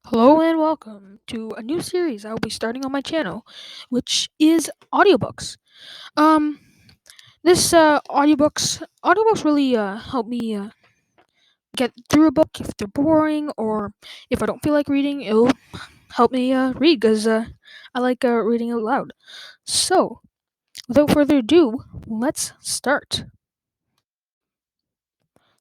Hello and welcome to a new series I will be starting on my channel, which is audiobooks. Um, this audiobooks really help me get through a book if they're boring or if I don't feel like reading. It'll help me read because I like reading out loud. So, without further ado, let's start.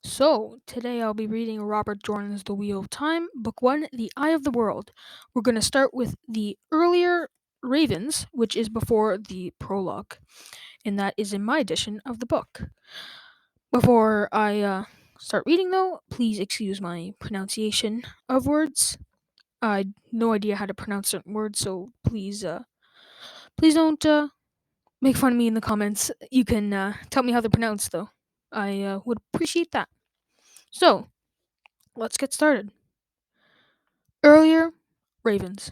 So, today I'll be reading Robert Jordan's The Wheel of Time, Book 1, The Eye of the World. We're going to start with the earlier Ravens, which is before the prologue, and that is in my edition of the book. Before I start reading, though, please excuse my pronunciation of words. I had no idea how to pronounce certain words, so please don't make fun of me in the comments. You can tell me how they're pronounced, though. I would appreciate that. So, let's get started. Earlier, Ravens.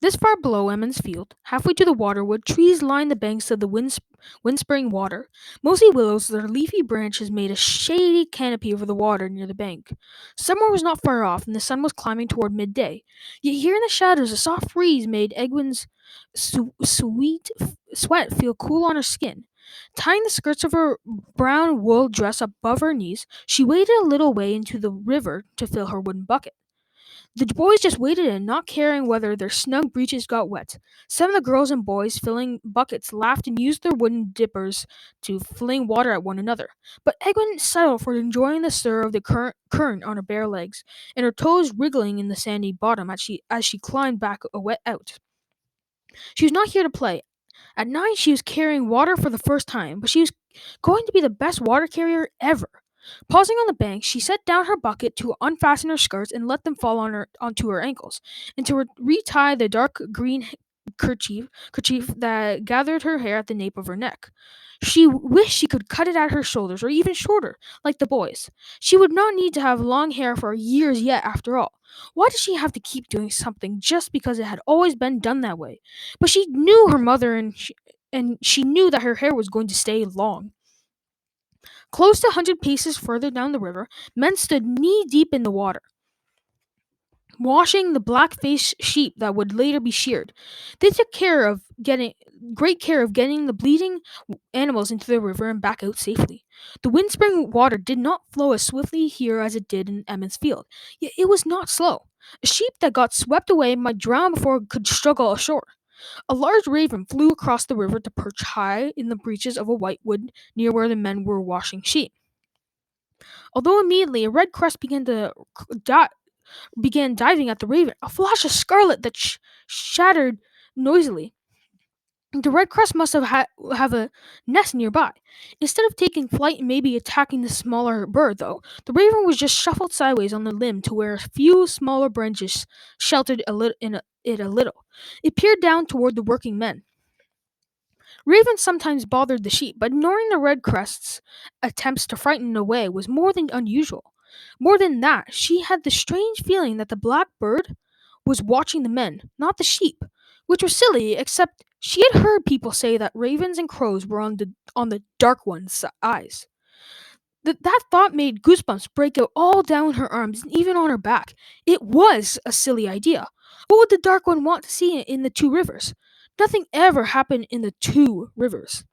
This far below Emmons Field, halfway to the waterwood, trees line the banks of the windspring water. Mostly willows, their leafy branches made a shady canopy over the water near the bank. Summer was not far off, and the sun was climbing toward midday. Yet here in the shadows, a soft breeze made Egwin's sweat feel cool on her skin. Tying the skirts of her brown wool dress above her knees, she waded a little way into the river to fill her wooden bucket. The boys just waded in, not caring whether their snug breeches got wet. Some of the girls and boys filling buckets laughed and used their wooden dippers to fling water at one another. But Egwin settled for enjoying the stir of the current on her bare legs, and her toes wriggling in the sandy bottom as she climbed back out. She was not here to play. At 9, she was carrying water for the first time, but she was going to be the best water carrier ever. Pausing on the bank, she set down her bucket to unfasten her skirts and let them fall onto her ankles, and to retie the dark green kerchief that gathered her hair at the nape of her neck. She wished she could cut it at her shoulders, or even shorter, like the boys. She would not need to have long hair for years yet, after all. Why did she have to keep doing something just because it had always been done that way? But she knew her mother, and she knew that her hair was going to stay long. Close to 100 paces further down the river, men stood knee deep in the water, washing the black-faced sheep that would later be sheared. They took great care of getting the bleeding animals into the river and back out safely. The windspring water did not flow as swiftly here as it did in Emmons Field, yet it was not slow. A sheep that got swept away might drown before it could struggle ashore. A large raven flew across the river to perch high in the breeches of a whitewood near where the men were washing sheep. Although immediately a red crest began diving at the raven, a flash of scarlet that shattered noisily. The red crest must have a nest nearby. Instead of taking flight and maybe attacking the smaller bird, though, the raven was just shuffled sideways on the limb to where a few smaller branches sheltered it a little. It peered down toward the working men. Ravens sometimes bothered the sheep, but ignoring the red crest's attempts to frighten it away was more than unusual. More than that, she had the strange feeling that the black bird was watching the men, not the sheep, which was silly, except she had heard people say that ravens and crows were on the dark one's eyes. That thought made goosebumps break out all down her arms and even on her back. It was a silly idea. What would the Dark One want to see in the two rivers? Nothing ever happened in the two rivers.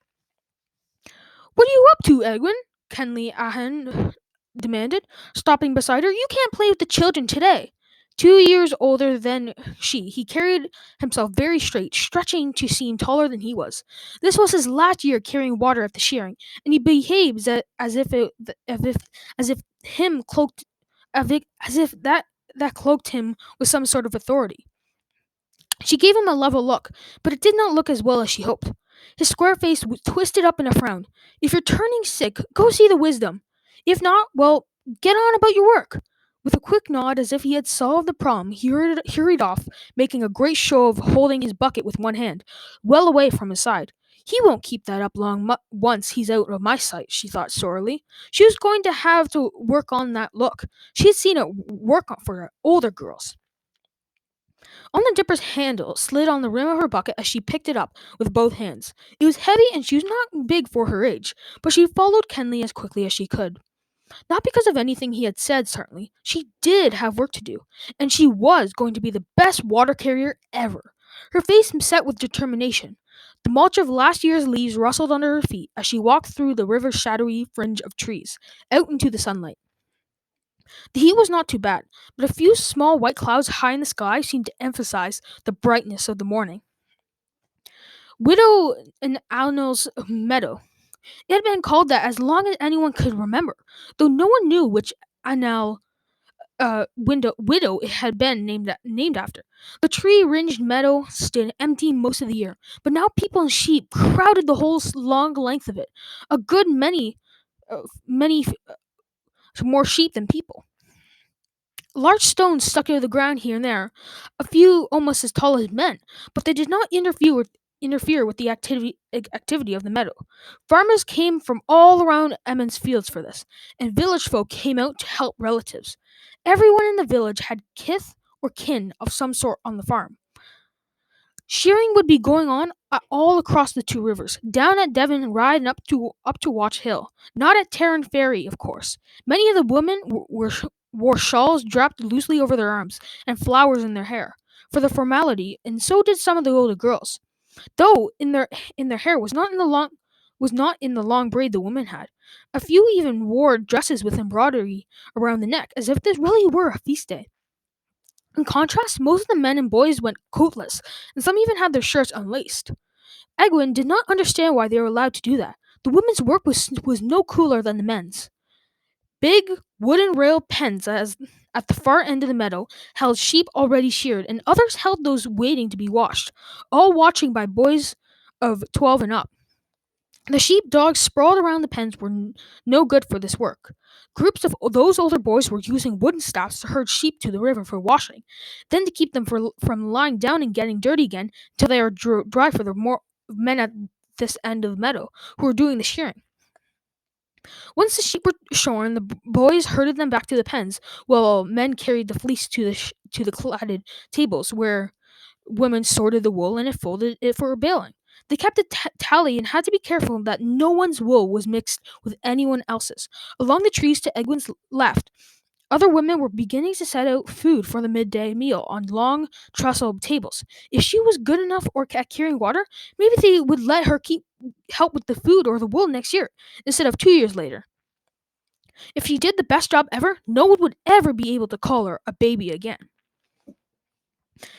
What are you up to, Egwin? Kenley Ahan demanded, stopping beside her. You can't play with the children today. 2 years older than she, he carried himself very straight, stretching to seem taller than he was. This was his last year carrying water at the shearing, and he behaved as if him cloaked, as if that cloaked him with some sort of authority. She gave him a level look, but it did not look as well as she hoped. His square face was twisted up in a frown. If you're turning sick, go see the wisdom. If not, well, get on about your work. With a quick nod, as if he had solved the problem, he hurried off, making a great show of holding his bucket with one hand, well away from his side. He won't keep that up long once he's out of my sight, she thought sorely. She was going to have to work on that look. She had seen it work for older girls. On the dipper's handle slid on the rim of her bucket as she picked it up with both hands. It was heavy and she was not big for her age, but she followed Kenley as quickly as she could. Not because of anything he had said, certainly. She did have work to do, and she was going to be the best water carrier ever. Her face set with determination. The mulch of last year's leaves rustled under her feet as she walked through the river's shadowy fringe of trees, out into the sunlight. The heat was not too bad, but a few small white clouds high in the sky seemed to emphasize the brightness of the morning. Widow and Alnell's meadow. It had been called that as long as anyone could remember, though no one knew which Annal widow it had been named after. The tree-ringed meadow stood empty most of the year, but now people and sheep crowded the whole long length of it. A good many more sheep than people. Large stones stuck out of the ground here and there, a few almost as tall as men, but they did not interfere with the activity of the meadow. Farmers came from all around Emmons Fields for this, and village folk came out to help relatives. Everyone in the village had kith or kin of some sort on the farm. Shearing would be going on all across the two rivers, down at Devon and riding up to Watch Hill. Not at Tarrant Ferry, of course. Many of the women wore shawls draped loosely over their arms and flowers in their hair for the formality, and so did some of the older girls. Though in their hair was not in the long braid the women had. A few even wore dresses with embroidery around the neck, as if this really were a feast day. In contrast, most of the men and boys went coatless, and some even had their shirts unlaced. Egwin did not understand why they were allowed to do that. The women's work was no cooler than the men's. Big wooden rail pens at the far end of the meadow held sheep already sheared, and others held those waiting to be washed, all watching by boys of 12 and up. The sheep dogs sprawled around the pens were no good for this work. Groups of those older boys were using wooden staffs to herd sheep to the river for washing, then to keep them from lying down and getting dirty again till they are dry for the more men at this end of the meadow who were doing the shearing. Once the sheep were shorn, the boys herded them back to the pens, while men carried the fleece to the cladded tables where women sorted the wool and folded it for baling. They kept a tally and had to be careful that no one's wool was mixed with anyone else's. Along the trees to Egwin's left, other women were beginning to set out food for the midday meal on long trestle tables. If she was good enough at carrying water, maybe they would let her help with the food or the wool next year, instead of 2 years later. If she did the best job ever, no one would ever be able to call her a baby again.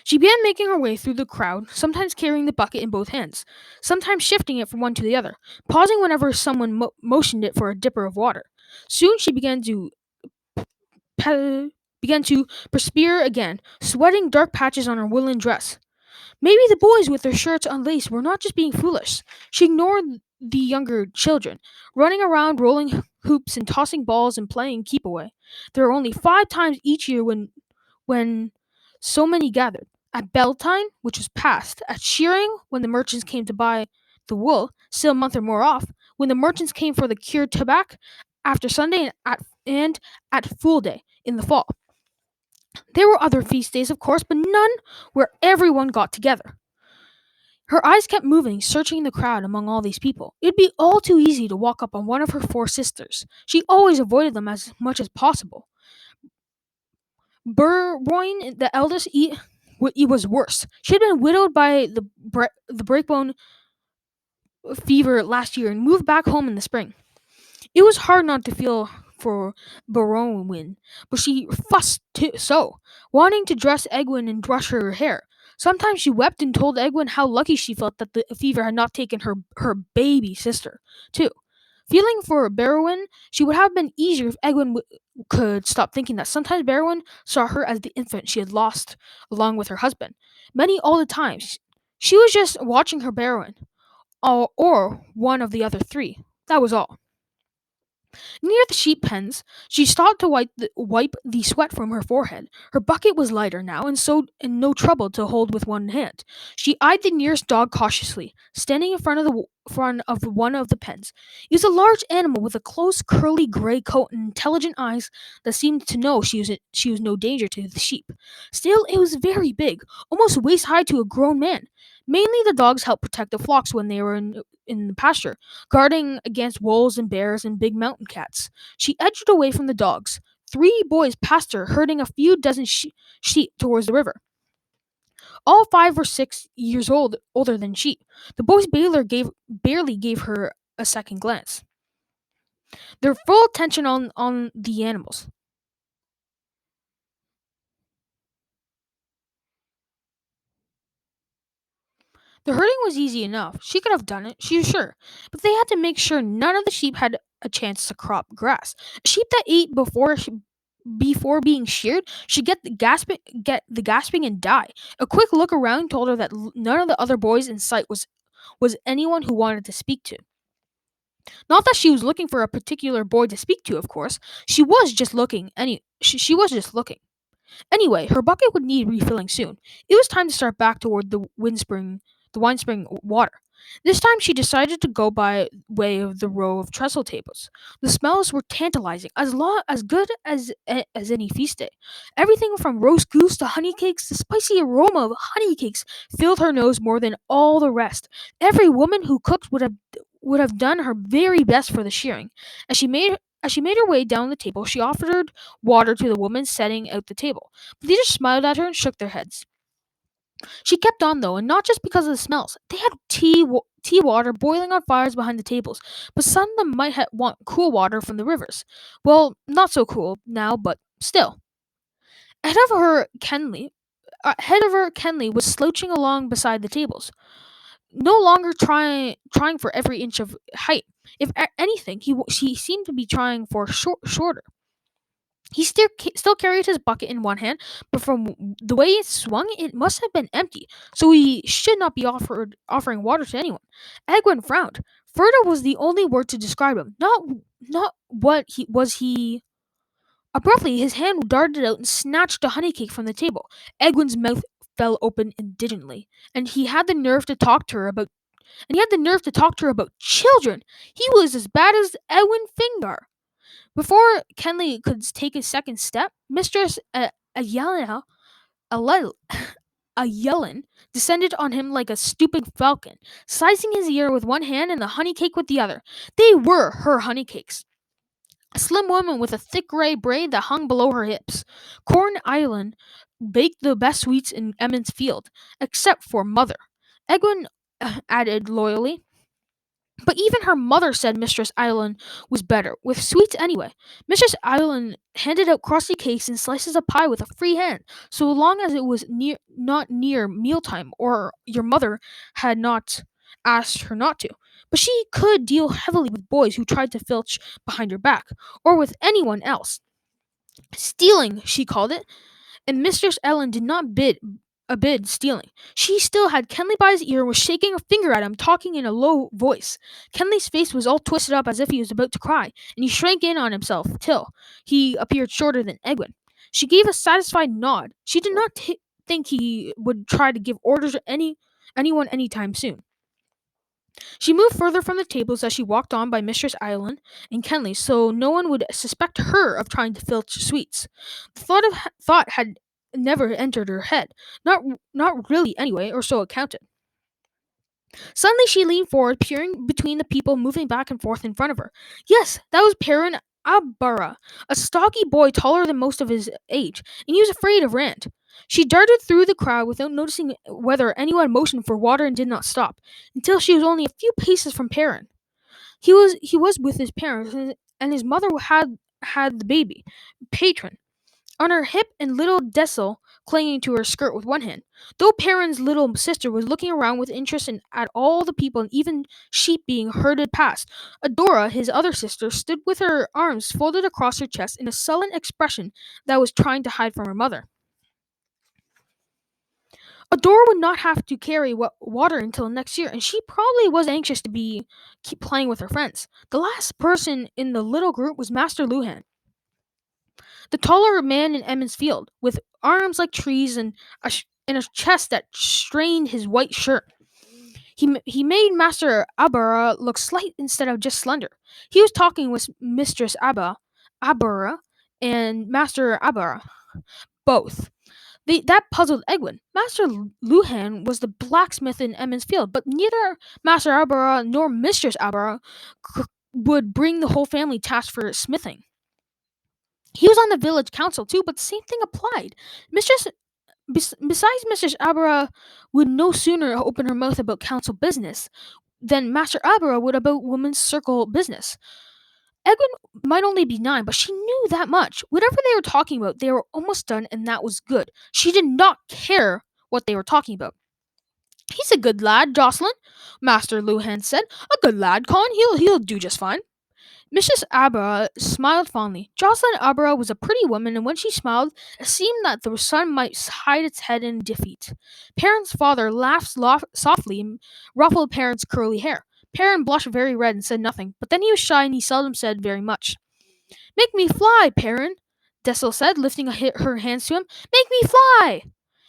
She began making her way through the crowd, sometimes carrying the bucket in both hands, sometimes shifting it from one to the other, pausing whenever someone motioned it for a dipper of water. Soon she began to perspire again, sweating dark patches on her woolen dress. Maybe the boys with their shirts unlaced were not just being foolish. She ignored the younger children, running around rolling hoops and tossing balls and playing keep away. There are only 5 times each year when so many gathered. At bell time, which was past, at shearing, when the merchants came to buy the wool, still a month or more off, when the merchants came for the cured tobacco, after Sunday, and at Fool Day in the fall. There were other feast days, of course, but none where everyone got together. Her eyes kept moving, searching the crowd among all these people. It'd be all too easy to walk up on one of her 4 sisters. She always avoided them as much as possible. Burroyne, the eldest, it was worse. She had been widowed by the breakbone fever last year and moved back home in the spring. It was hard not to feel for Burroyne, but she fussed so, wanting to dress Egwin and brush her hair. Sometimes she wept and told Egwin how lucky she felt that the fever had not taken her baby sister, too. Feeling for Barrowin, she would have been easier if Egwin could stop thinking that sometimes Barrowin saw her as the infant she had lost along with her husband. Many all the times. She was just watching her Barrowin, or one of the other 3. That was all. Near the sheep pens, she stopped to wipe the sweat from her forehead. Her bucket was lighter now, and no trouble to hold with one hand. She eyed the nearest dog cautiously, standing in front of one of the pens. It was a large animal with a close, curly gray coat and intelligent eyes that seemed to know she was no danger to the sheep. Still, it was very big, almost waist high to a grown man. Mainly the dogs helped protect the flocks when they were in the pasture, guarding against wolves and bears and big mountain cats. She edged away from the dogs. Three boys passed her, herding a few dozen sheep towards the river. All 5 or 6 years older than she. The boys barely gave her a second glance. Their full attention on the animals. The herding was easy enough. She could have done it, she was sure. But they had to make sure none of the sheep had a chance to crop grass. A sheep that ate before being sheared should get the gasping and die. A quick look around told her that none of the other boys in sight was anyone who wanted to speak to. Not that she was looking for a particular boy to speak to, of course. She was just looking. Anyway, her bucket would need refilling soon. It was time to start back toward the wine spring water. This time she decided to go by way of the row of trestle tables. The smells were tantalizing, as good as any feast day. Everything from roast goose to honey cakes, the spicy aroma of honey cakes filled her nose more than all the rest. Every woman who cooked would have done her very best for the shearing. As she made her way down the table, she offered water to the woman setting out the table. But they just smiled at her and shook their heads. She kept on though, and not just because of the smells. They had tea water boiling on fires behind the tables, but some of them might want cool water from the rivers. Well, not so cool now, but still. Ahead of her, Kenley was slouching along beside the tables, no longer trying for every inch of height. If anything, she seemed to be trying for shorter. He still carried his bucket in one hand, but from the way it swung, it must have been empty, so he should not be offering water to anyone. Egwin frowned. Further was the only word to describe him. Not what he was he. Abruptly, his hand darted out and snatched a honey cake from the table. Egwin's mouth fell open indignantly, and he had the nerve to talk to her about children. He was as bad as Edwin Fingar. Before Kenley could take a second step, Mistress Ayelin descended on him like a stupid falcon, slicing his ear with one hand and the honey cake with the other. They were her honey cakes. A slim woman with a thick gray braid that hung below her hips. Corn Island baked the best sweets in Emmons Field, except for Mother. Egwin added loyally. But even her mother said Mistress Island was better, with sweets anyway. Mistress Island handed out crusty cakes and slices of pie with a free hand, so long as it was not near mealtime or your mother had not asked her not to. But she could deal heavily with boys who tried to filch behind her back, or with anyone else. Stealing, she called it, and Mistress Ellen did not bid stealing. She still had Kenley by his ear and was shaking a finger at him, talking in a low voice. Kenley's face was all twisted up as if he was about to cry, and he shrank in on himself till he appeared shorter than Egwin. She gave a satisfied nod. She did not think he would try to give orders to anyone anytime soon. She moved further from the tables as she walked on by Mistress Island and Kenley, so no one would suspect her of trying to filch sweets. The thought had never entered her head, not really anyway, or so it counted. Suddenly she leaned forward, peering between the people moving back and forth in front of her. Yes, that was Perrin Abara, a stocky boy taller than most of his age, and he was afraid of Rand. She darted through the crowd without noticing whether anyone motioned for water and did not stop, until she was only a few paces from Perrin. He was with his parents, and his mother had the baby, Patron, on her hip and little Dessel clinging to her skirt with one hand. Though Perrin's little sister was looking around with interest at all the people and even sheep being herded past, Adora, his other sister, stood with her arms folded across her chest in a sullen expression that was trying to hide from her mother. Adora would not have to carry water until next year, and she probably was anxious to keep playing with her friends. The last person in the little group was Master Luhan, the taller man in Emmons Field, with arms like trees and a chest that strained his white shirt. He made Master Abara look slight instead of just slender. He was talking with Mistress Abara, and Master Abara, both. That puzzled Egwin. Master Luhan was the blacksmith in Emmons Field, but neither Master Abara nor Mistress Abara would bring the whole family tasked for smithing. He was on the village council too, but the same thing applied. Mistress Besides, Mistress Abara would no sooner open her mouth about council business than Master Abara would about women's circle business. Egwin might only be 9, but she knew that much. Whatever they were talking about, they were almost done, and that was good. She did not care what they were talking about. He's a good lad, Jocelyn, Master Luhan said. A good lad, Con. He'll do just fine. Mrs. Abra smiled fondly. Jocelyn Abra was a pretty woman, and when she smiled, it seemed that the sun might hide its head in defeat. Perrin's father laughed softly and ruffled Perrin's curly hair. Perrin blushed very red and said nothing, but then he was shy and he seldom said very much. Make me fly, Perrin, Dessel said, lifting her hands to him. Make me fly!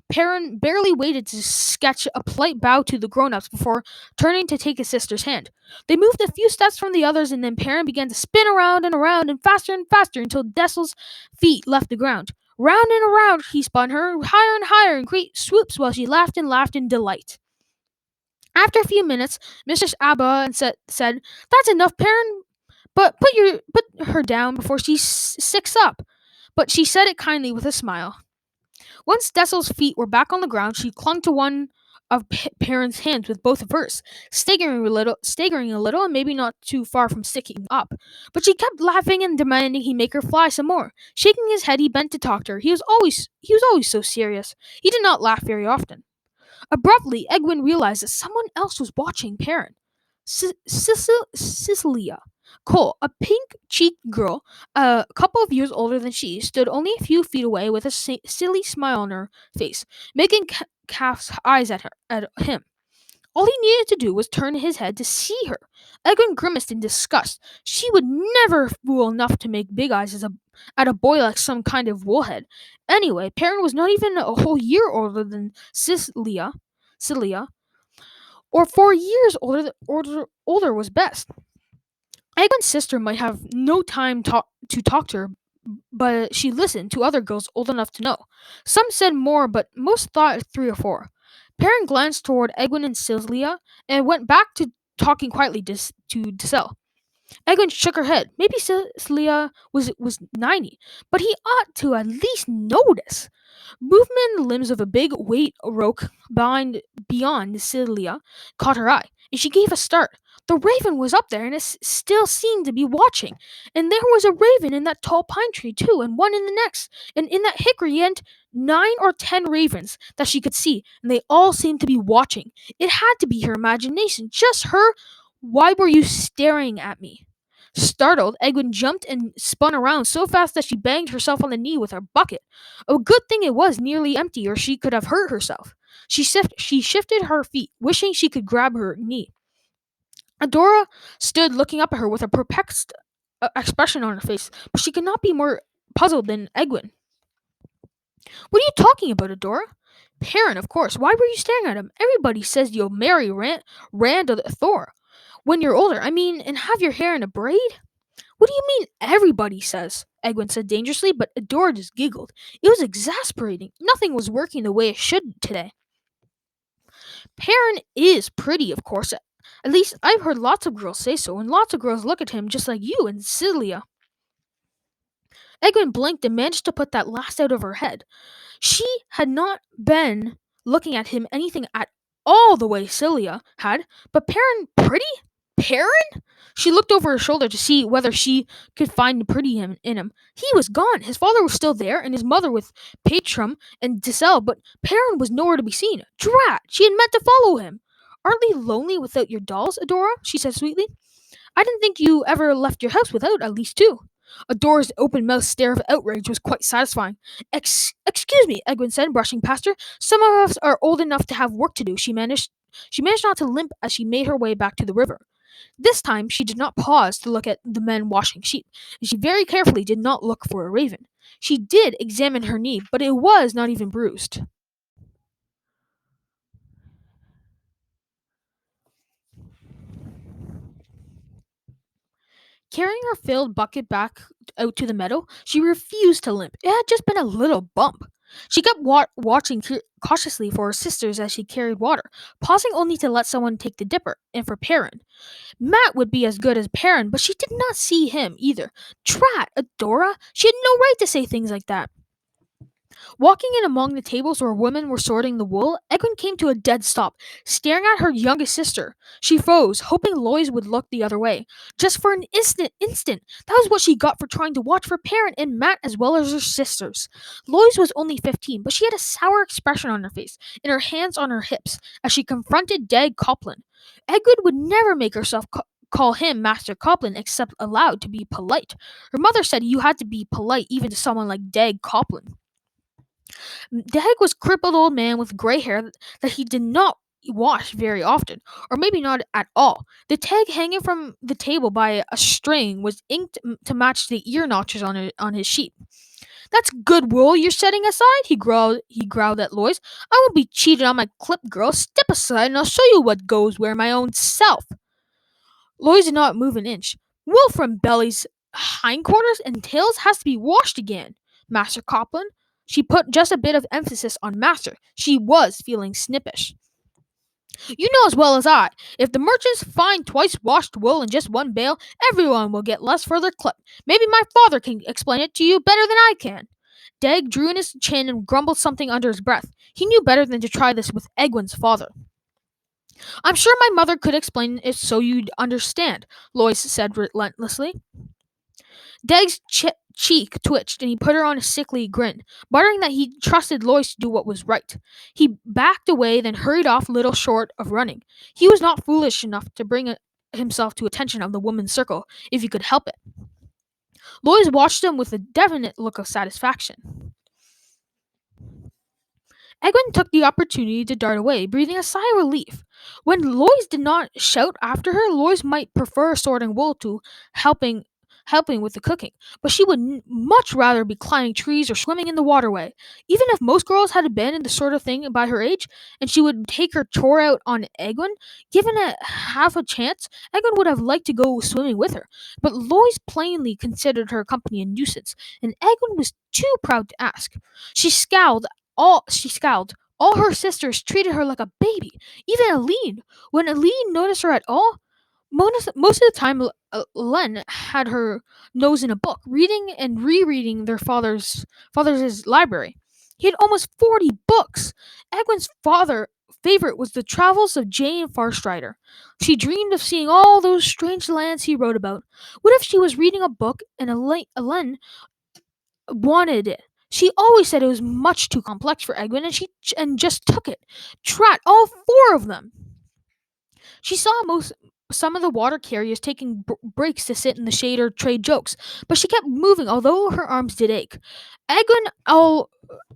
Perrin barely waited to sketch a polite bow to the grown-ups before turning to take his sister's hand. They moved a few steps from the others, and then Perrin began to spin around and faster until Dessel's feet left the ground. Round and around he spun her, higher and higher in great swoops, while she laughed and laughed in delight. After a few minutes, Mistress Abba said, "That's enough, Perrin. But put her down before she sicks up." But she said it kindly with a smile. Once Dessel's feet were back on the ground, she clung to one of Perrin's hands with both of hers, staggering a little, and maybe not too far from sticking up. But she kept laughing and demanding he make her fly some more. Shaking his head, he bent to talk to her. He was always so serious. He did not laugh very often. Abruptly, Egwin realized that someone else was watching Perrin. Cecilia Cole, a pink-cheeked girl, a couple of years older than she, stood only a few feet away with a silly smile on her face, making calf's eyes at him. All he needed to do was turn his head to see her. Egwin grimaced in disgust. She would never fool enough to make big eyes at a boy like some kind of woolhead. Anyway, Perrin was not even a whole year older than Cilia, or 4 years older was best. Egwin's sister might have no time to talk to her, but she listened to other girls old enough to know. Some said more, but most thought 3 or 4. Perrin glanced toward Egwin and Cilia and went back to talking quietly to Dessel. Egwin shook her head. Maybe Cilia was 90, but he ought to at least notice. Movement in the limbs of a big weight roke beyond Cilia caught her eye, and she gave a start. The raven was up there, and it still seemed to be watching. And there was a raven in that tall pine tree, too, and one in the next, and in that hickory end, 9 or 10 ravens that she could see, and they all seemed to be watching. It had to be her imagination, just her. Why were you staring at me? Startled, Egwin jumped and spun around so fast that she banged herself on the knee with her bucket. A good thing it was nearly empty, or she could have hurt herself. She shifted her feet, wishing she could grab her knee. Adora stood looking up at her with a perplexed expression on her face, but she could not be more puzzled than Egwin. What are you talking about, Adora? Perrin, of course. Why were you staring at him? Everybody says you'll marry Rand or Thor when you're older. I mean, and have your hair in a braid? What do you mean everybody says? Egwin said dangerously, but Adora just giggled. It was exasperating. Nothing was working the way it should today. Perrin is pretty, of course. At least I've heard lots of girls say so, and lots of girls look at him just like you and Cilia. Egwin blinked and managed to put that last out of her head. She had not been looking at him anything at all the way Cilia had, but Perrin pretty? Perrin? She looked over her shoulder to see whether she could find the pretty in him. He was gone. His father was still there, and his mother with Patrum and Dessel, but Perrin was nowhere to be seen. Drat! She had meant to follow him. Aren't we lonely without your dolls, Adora? She said sweetly. I didn't think you ever left your house without at least 2. Adora's open-mouthed stare of outrage was quite satisfying. Excuse me, Egwin said, brushing past her. Some of us are old enough to have work to do. She managed not to limp as she made her way back to the river. This time, she did not pause to look at the men washing sheep, and she very carefully did not look for a raven. She did examine her knee, but it was not even bruised. Carrying her filled bucket back out to the meadow, she refused to limp. It had just been a little bump. She kept watching cautiously for her sisters as she carried water, pausing only to let someone take the dipper, and for Perrin. Matt would be as good as Perrin, but she did not see him either. Drat, Adora! She had no right to say things like that. Walking in among the tables where women were sorting the wool, Egwene came to a dead stop, staring at her youngest sister. She froze, hoping Lois would look the other way. Just for an instant, that was what she got for trying to watch for Perrin and Matt as well as her sisters. Lois was only 15, but she had a sour expression on her face, and her hands on her hips, as she confronted Dag Coplin. Egwene would never make herself call him Master Coplin except aloud to be polite. Her mother said you had to be polite even to someone like Dag Coplin. Dag was a crippled old man with gray hair that he did not wash very often, or maybe not at all. The tag hanging from the table by a string was inked to match the ear notches on his sheep. "That's good wool you're setting aside," he growled at Lois. "I won't be cheated on my clip, girl. Step aside and I'll show you what goes where my own self." Lois did not move an inch. "Wool from Belly's hindquarters and tails has to be washed again, Master Coplin." She put just a bit of emphasis on master. She was feeling snippish. "You know as well as I, if the merchants find twice washed wool in just one bale, everyone will get less for their clip. Maybe my father can explain it to you better than I can." Dag drew in his chin and grumbled something under his breath. He knew better than to try this with Egwene's father. "I'm sure my mother could explain it so you'd understand," Lois said relentlessly. Dag's cheek twitched, and he put her on a sickly grin, muttering that he trusted Lois to do what was right. He backed away, then hurried off little short of running. He was not foolish enough to bring himself to attention of the woman's circle, if he could help it. Lois watched him with a definite look of satisfaction. Egwene took the opportunity to dart away, breathing a sigh of relief. When Lois did not shout after her, Lois might prefer sorting wool to helping with the cooking, but she would much rather be climbing trees or swimming in the waterway. Even if most girls had abandoned the sort of thing by her age, and she would take her chore out on Egwene, given a half a chance, Egwene would have liked to go swimming with her. But Lois plainly considered her company a nuisance, and Egwene was too proud to ask. She scowled. All her sisters treated her like a baby. Even Aline. When Aline noticed her at all, most of the time, Len had her nose in a book, reading and rereading their father's library. He had almost 40 books. Egwene's favorite was the Travels of Jane Farstrider. She dreamed of seeing all those strange lands he wrote about. What if she was reading a book and Len wanted it? She always said it was much too complex for Egwene, and just took it. Drat, all four of them. She saw some of the water carriers taking breaks to sit in the shade or trade jokes, but she kept moving, although her arms did ache.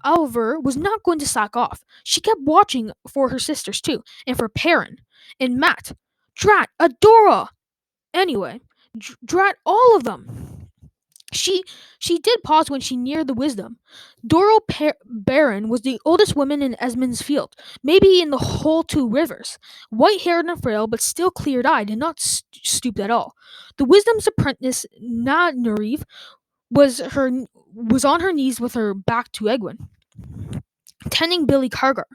Oliver was not going to slack off. She kept watching for her sisters too, and for Perrin and Matt. Drat, Adora. Anyway, drat all of them. She did pause when she neared the wisdom. Doral Baron was the oldest woman in Esmond's field, maybe in the whole two rivers. White-haired and frail, but still clear-eyed and not stooped at all. The wisdom's apprentice, Nadnerive, was on her knees with her back to Egwene, tending Billy Cargar,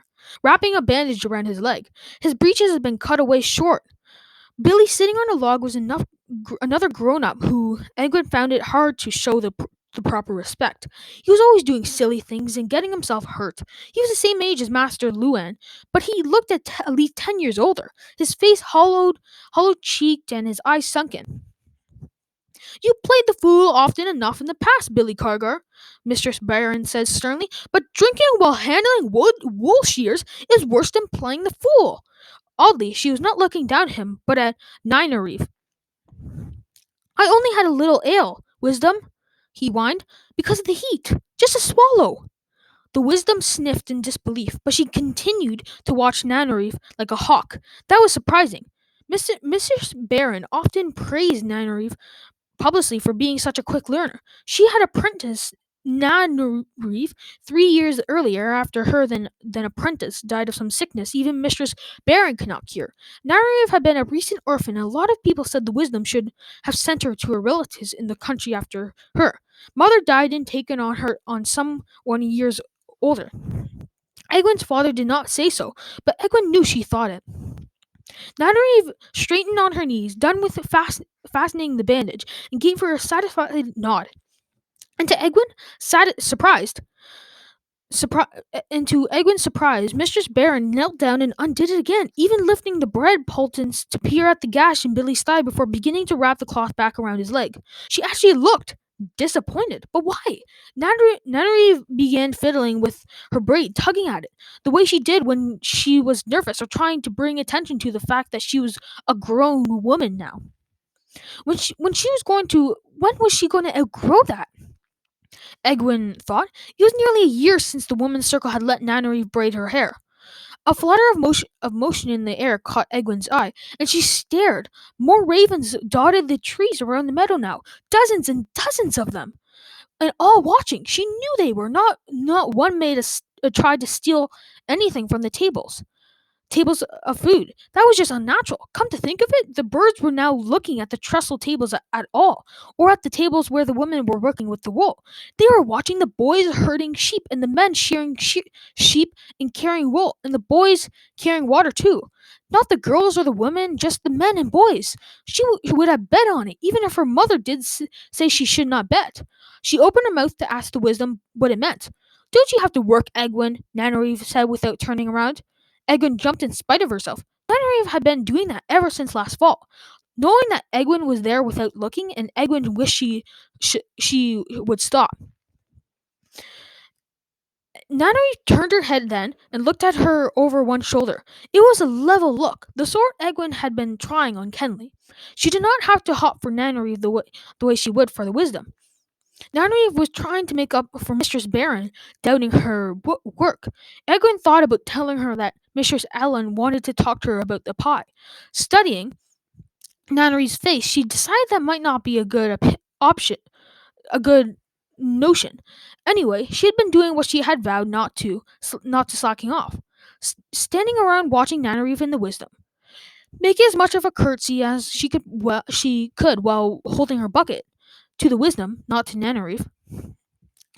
wrapping a bandage around his leg. His breeches had been cut away short. Billy sitting on a log was another grown-up who Egwene found it hard to show the proper respect. He was always doing silly things and getting himself hurt. He was the same age as Master Luan, but he looked at least 10 years older, his face hollow-cheeked and his eyes sunken. "You played the fool often enough in the past, Billy Cargar," Mistress Baron said sternly, "but drinking while handling wool shears is worse than playing the fool." Oddly, she was not looking down at him, but at Nynaeve. "I only had a little ale, Wisdom," he whined, "because of the heat. Just a swallow." The Wisdom sniffed in disbelief, but she continued to watch Nynaeve like a hawk. That was surprising. Mrs. Baron often praised Nynaeve publicly for being such a quick learner. She had apprenticed Nynaeve 3 years earlier. After her then apprentice died of some sickness even Mistress Baron could not cure. Nynaeve had been a recent orphan, and a lot of people said the wisdom should have sent her to her relatives in the country after her. Mother died and taken on someone years older. Egwin's father did not say so, but Egwin knew she thought it. Nynaeve straightened on her knees, done with fastening the bandage, and gave her a satisfied nod. And to Egwin, surprised, and to Egwin's surprise, Mistress Baron knelt down and undid it again, even lifting the bread poultice to peer at the gash in Billy's thigh before beginning to wrap the cloth back around his leg. She actually looked disappointed. But why? Nynaeve began fiddling with her braid, tugging at it, the way she did when she was nervous or trying to bring attention to the fact that she was a grown woman now. When was she going to outgrow that? Egwin thought. It was nearly a year since the woman's circle had let Nynaeve braid her hair. A flutter of motion in the air caught Egwin's eye, and she stared. More ravens dotted the trees around the meadow now, dozens and dozens of them, and all watching. She knew they were not one tried to steal anything from the tables of food. That was just unnatural. Come to think of it, the birds were now looking at the trestle tables at all, or at the tables where the women were working with the wool. They were watching the boys herding sheep and the men shearing sheep and carrying wool, and the boys carrying water too. Not the girls or the women, just the men and boys. She would have bet on it, even if her mother did say she should not bet. She opened her mouth to ask the wisdom what it meant. Don't you have to work, Egwin? Nynaeve said without turning around. Egwin jumped in spite of herself. Nynaeve had been doing that ever since last fall. Knowing that Egwin was there without looking, and Egwin wished she would stop. Nynaeve turned her head then and looked at her over one shoulder. It was a level look, the sort Egwin had been trying on Kenley. She did not have to hop for Nynaeve the way she would for the wisdom. Nynaeve was trying to make up for Mistress Baron doubting her work. Egwin thought about telling her that Mistress Ellen wanted to talk to her about the pie. Studying Nynaeve's face, she decided that might not be a good option, a good notion. Anyway, she had been doing what she had vowed not to slacking off, standing around watching Nynaeve and the wisdom, making as much of a curtsy as she could while holding her bucket to the wisdom, not to Nynaeve.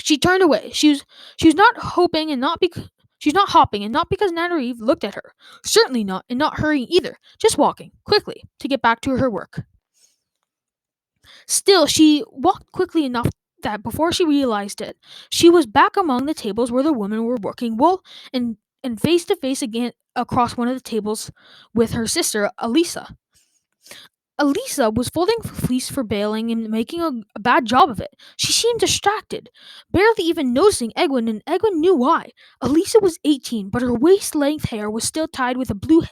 She turned away. She was not hoping and not because she's not hopping, and not because Nynaeve looked at her. Certainly not, and not hurrying either. Just walking quickly to get back to her work. Still, she walked quickly enough that before she realized it, she was back among the tables where the women were working wool, and face to face again across one of the tables with her sister, Elisa. Elisa was folding fleece for baling and making a bad job of it. She seemed distracted, barely even noticing Egwin, and Egwin knew why. Elisa was 18, but her waist-length hair was still tied with a blue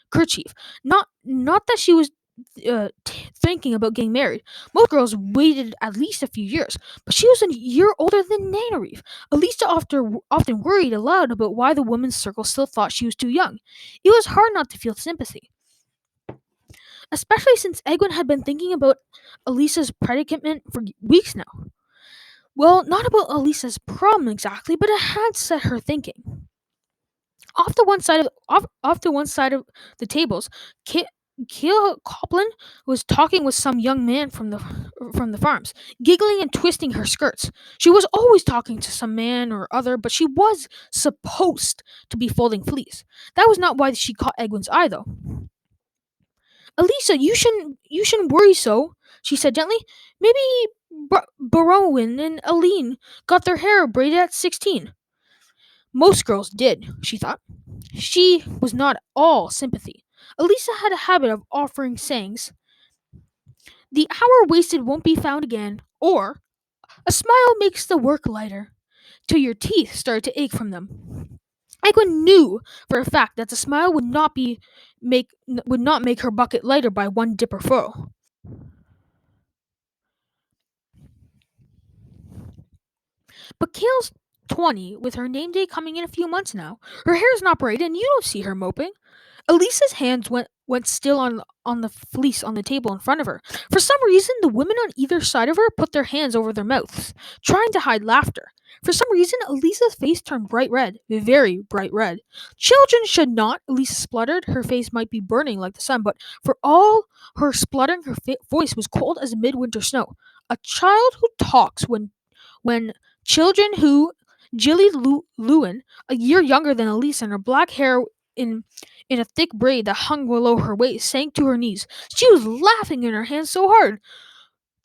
kerchief. Not that she was thinking about getting married. Most girls waited at least a few years, but she was a year older than Nynaeve. Elisa often worried aloud about why the women's circle still thought she was too young. It was hard not to feel sympathy, especially since Egwin had been thinking about Elisa's predicament for weeks now. Well, not about Elisa's problem exactly, but it had set her thinking. Off to one side of the tables, Keel Coplin was talking with some young man from the farms, giggling and twisting her skirts. She was always talking to some man or other, but she was supposed to be folding fleece. That was not why she caught Egwin's eye, though. Elisa, you shouldn't worry so, she said gently. Maybe Barowin and Aline got their hair braided at 16. Most girls did, she thought. She was not all sympathy. Elisa had a habit of offering sayings. The hour wasted won't be found again, or a smile makes the work lighter, till your teeth started to ache from them. Egwin knew for a fact that the smile would not make her bucket lighter by one dip or furrow. But Kale's 20, with her name day coming in a few months now. Her hair is not braided, and you don't see her moping. Elisa's hands went still on the fleece on the table in front of her. For some reason, the women on either side of her put their hands over their mouths, trying to hide laughter. For some reason, Elisa's face turned bright red, very bright red. Children should not, Elisa spluttered. Her face might be burning like the sun, but for all her spluttering, her voice was cold as midwinter snow. A child who talks when children who Lewin, a year younger than Elisa, and her black hair in in a thick braid that hung below her waist, sank to her knees. She was laughing in her hands so hard.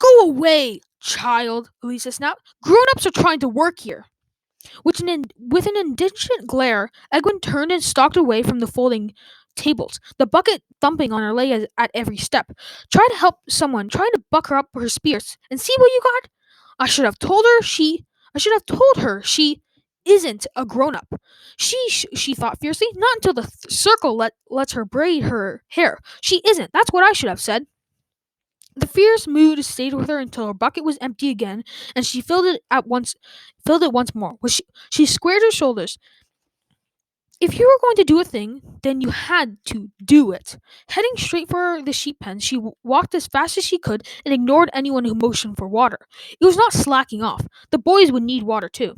Go away, child, Elisa snapped. Grown-ups are trying to work here. With an indignant glare, Egwin turned and stalked away from the folding tables, the bucket thumping on her leg at every step. Try to help someone, trying to buck her up her spirits, and see what you got? I should have told her she. I should have told her she isn't a grown-up. She thought fiercely. Not until the circle lets her braid her hair. She isn't. That's what I should have said. The fierce mood stayed with her until her bucket was empty again, and she filled it once more. She squared her shoulders. If you were going to do a thing, then you had to do it. Heading straight for the sheep pen, she walked as fast as she could and ignored anyone who motioned for water. It was not slacking off. The boys would need water too.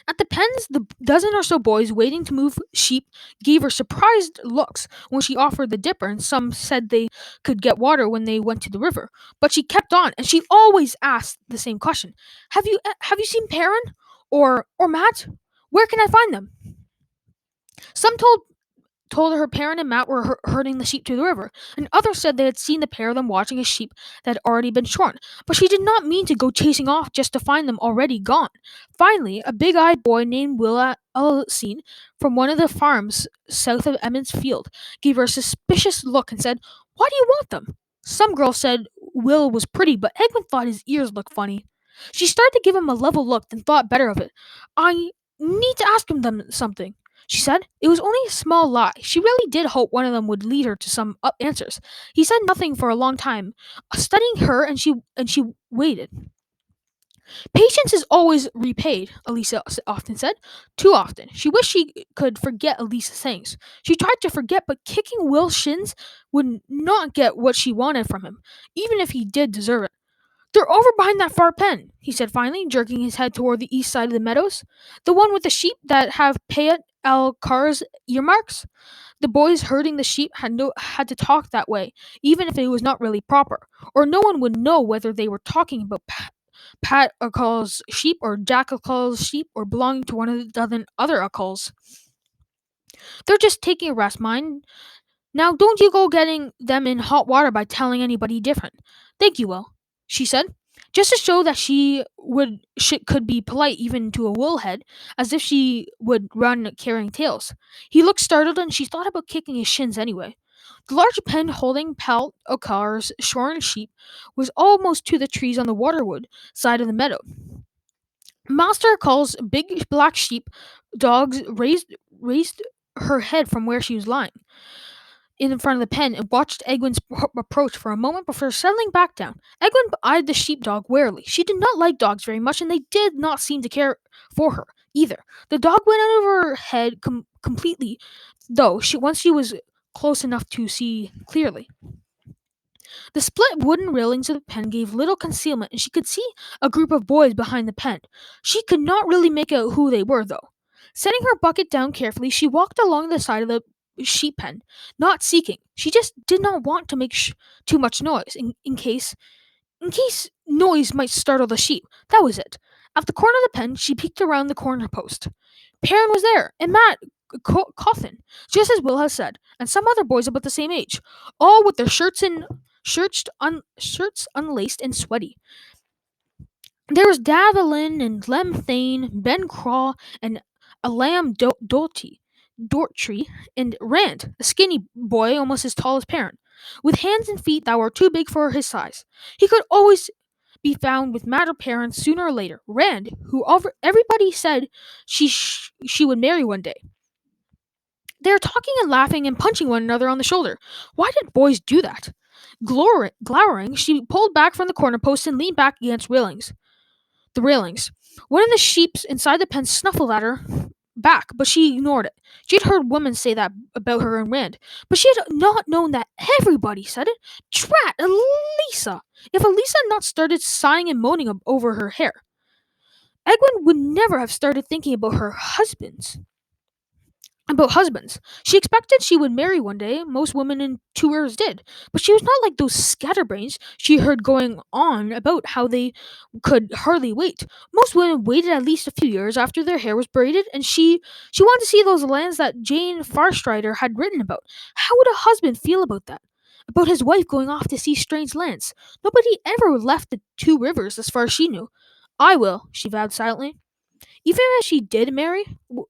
At the pens, the dozen or so boys waiting to move sheep gave her surprised looks when she offered the dipper, and some said they could get water when they went to the river. But she kept on, and she always asked the same question: Have you seen Perrin or Matt? Where can I find them?" Some told her Perrin and Matt were herding the sheep to the river, and others said they had seen the pair of them watching a sheep that had already been shorn. But she did not mean to go chasing off just to find them already gone. Finally, a big-eyed boy named Willa Elsine from one of the farms south of Emmons Field gave her a suspicious look and said, "Why do you want them?" Some girls said Will was pretty, but Egwin thought his ears looked funny. She started to give him a level look, then thought better of it. "I need to ask him them something," she said. It was only a small lie. She really did hope one of them would lead her to some answers. He said nothing for a long time, studying her, and she waited. "Patience is always repaid," Elisa often said. Too often. She wished she could forget Elisa's sayings. She tried to forget, but kicking Will's shins would not get what she wanted from him, even if he did deserve it. "They're over behind that far pen," he said finally, jerking his head toward the east side of the meadows. "The one with the sheep that have Payet al Kar's earmarks." The boys herding the sheep had to talk that way, even if it was not really proper, or no one would know whether they were talking about Pat Akal's sheep or Jack Akal's sheep or belonging to one of the dozen other Akals. "They're just taking a rest, mind. Now don't you go getting them in hot water by telling anybody different." "Thank you, Will," she said, just to show that she could be polite even to a woolhead, as if she would run carrying tales. He looked startled, and she thought about kicking his shins anyway. The large pen holding Pal Okar's shorn sheep was almost to the trees on the waterwood side of the meadow. Master Call's big black sheep dogs raised her head from where she was lying in front of the pen and watched Egwin's approach for a moment before settling back down. Egwin eyed the sheepdog warily. She did not like dogs very much, and they did not seem to care for her either. The dog went out of her head completely, though once she was close enough to see clearly. The split wooden railings of the pen gave little concealment, and she could see a group of boys behind the pen. She could not really make out who they were, though. Setting her bucket down carefully, she walked along the side of the sheep pen, not seeking. She just did not want to make too much noise, in case noise might startle the sheep. That was it. At the corner of the pen, she peeked around the corner post. Perrin was there, and Matt Coffin, just as Will had said, and some other boys about the same age, all with their shirts unlaced and sweaty. There was Davalin and Lem Thane, Ben Craw, and Alam Dortry, and Rand, a skinny boy almost as tall as Perrin, with hands and feet that were too big for his size. He could always be found with Matt or Perrin sooner or later. Rand, who everybody said she would marry one day. They were talking and laughing and punching one another on the shoulder. Why did boys do that? Glowering, she pulled back from the corner post and leaned back against the railings. One of the sheep inside the pen snuffled at her back, but she ignored it. She had heard women say that about her and Rand, but she had not known that everybody said it. Drat Elisa! If Elisa had not started sighing and moaning over her hair, Egwin would never have started thinking about her husbands. about husbands. She expected she would marry one day. Most women in Two Rivers did. But she was not like those scatterbrains she heard going on about how they could hardly wait. Most women waited at least a few years after their hair was braided, and she wanted to see those lands that Jane Farstrider had written about. How would a husband feel about that? About his wife going off to see strange lands? Nobody ever left the Two Rivers as far as she knew. I will, she vowed silently. Even if she did marry,